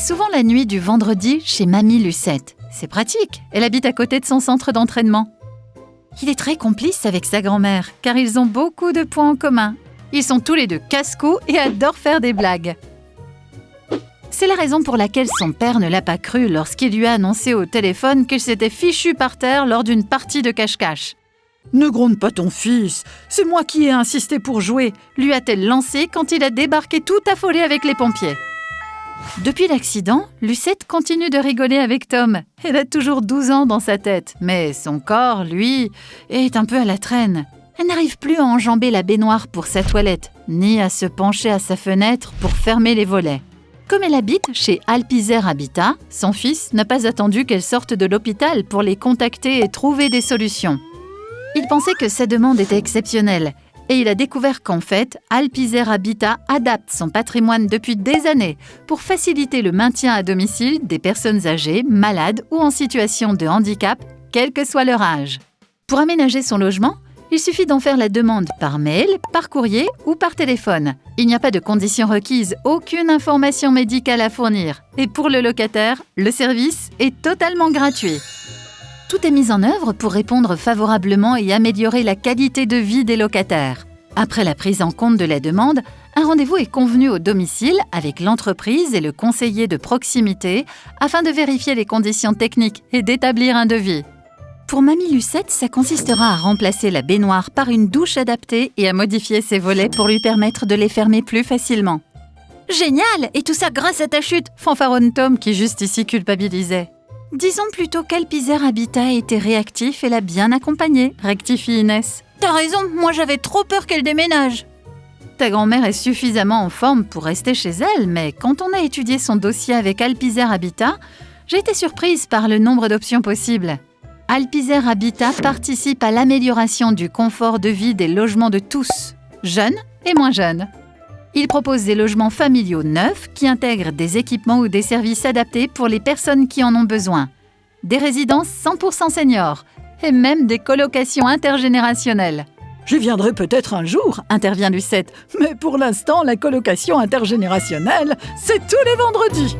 souvent la nuit du vendredi chez Mamie Lucette. C'est pratique, elle habite à côté de son centre d'entraînement. Il est très complice avec sa grand-mère, car ils ont beaucoup de points en commun. Ils sont tous les deux casse-cou et adorent faire des blagues. C'est la raison pour laquelle son père ne l'a pas cru lorsqu'il lui a annoncé au téléphone qu'il s'était fichu par terre lors d'une partie de cache-cache. « Ne gronde pas ton fils, c'est moi qui ai insisté pour jouer », lui a-t-elle lancé quand il a débarqué tout affolé avec les pompiers. Depuis l'accident, Lucette continue de rigoler avec Tom. Elle a toujours 12 ans dans sa tête, mais son corps, lui, est un peu à la traîne. Elle n'arrive plus à enjamber la baignoire pour sa toilette, ni à se pencher à sa fenêtre pour fermer les volets. Comme elle habite chez Alpizer Habitat, son fils n'a pas attendu qu'elle sorte de l'hôpital pour les contacter et trouver des solutions. Il pensait que sa demande était exceptionnelle et il a découvert qu'en fait, Alpizer Habitat adapte son patrimoine depuis des années pour faciliter le maintien à domicile des personnes âgées, malades ou en situation de handicap, quel que soit leur âge. Pour aménager son logement, il suffit d'en faire la demande par mail, par courrier ou par téléphone. Il n'y a pas de conditions requises, aucune information médicale à fournir. Et pour le locataire, le service est totalement gratuit. Tout est mis en œuvre pour répondre favorablement et améliorer la qualité de vie des locataires. Après la prise en compte de la demande, un rendez-vous est convenu au domicile avec l'entreprise et le conseiller de proximité afin de vérifier les conditions techniques et d'établir un devis. Pour Mamie Lucette, ça consistera à remplacer la baignoire par une douche adaptée et à modifier ses volets pour lui permettre de les fermer plus facilement. « Génial! Et tout ça grâce à ta chute !» fanfaronne Tom qui juste ici culpabilisait. « Disons plutôt qu'Alpizer Habitat était réactif et l'a bien accompagnée », rectifie Inès. « T'as raison, moi j'avais trop peur qu'elle déménage !» Ta grand-mère est suffisamment en forme pour rester chez elle, mais quand on a étudié son dossier avec Alpizer Habitat, j'ai été surprise par le nombre d'options possibles. Alpizer Habitat participe à l'amélioration du confort de vie des logements de tous, jeunes et moins jeunes. Il propose des logements familiaux neufs qui intègrent des équipements ou des services adaptés pour les personnes qui en ont besoin, des résidences 100% seniors et même des colocations intergénérationnelles. « J'y viendrai peut-être un jour », intervient Lucette, « mais pour l'instant, la colocation intergénérationnelle, c'est tous les vendredis !»